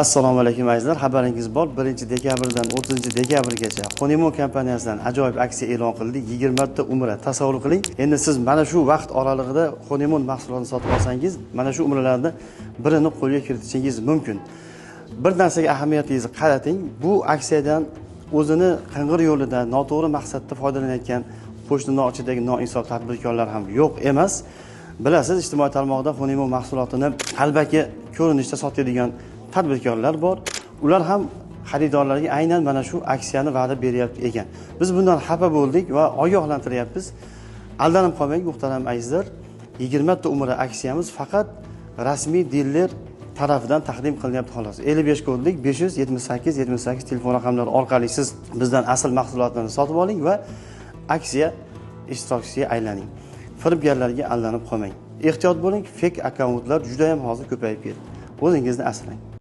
Assalomu alaykum azizlar. Xabaringiz bor, 1-dekabrdan 30-dekabrgacha Honeymoon kompaniyasidan ajoyib aksiya e'lon qildik. 20 ta umra. Tasavvur qiling. Endi siz mana shu vaqt oralig'ida Honeymoon mahsulotini sotib olsangiz, mana shu umralarni birini qo'lga kiritishingiz mumkin. Bir narsaga ahamiyatingizni qarating. Bu aksiyadan o'zini qing'ir yo'lida, noto'g'ri maqsadda foydalanayotgan qo'shni ichidagi noinsof tadbirkorlar ham yo'q emas. Bilasiz, ijtimoiy tarmoqda Honeymoon mahsulotini qalbaki ko'rinishda sotadigan tadbirkorlar bor. Ular ham xaridorlarga aynan mana shu aksiyani va'da beryapti ekan. Biz bundan xafa bo'ldik va ogohlantiryapmiz. Aldanib qolmang muhtaram azizlar. 20 ta umra aksiyamiz faqat rasmiy diler tarafidan taqdim qilinyapti xolos. 55 kodlik 578 telefon raqamlari orqali siz bizdan asl mahsulotlarni sotib oling va aksiya ishtirokchisiga aylaning. Firibgarlarga aldanib qolmang. Ehtiyot bo'ling, fake akkauntlar juda ham hozir ko'payib ketdi. O'zingizni asrang.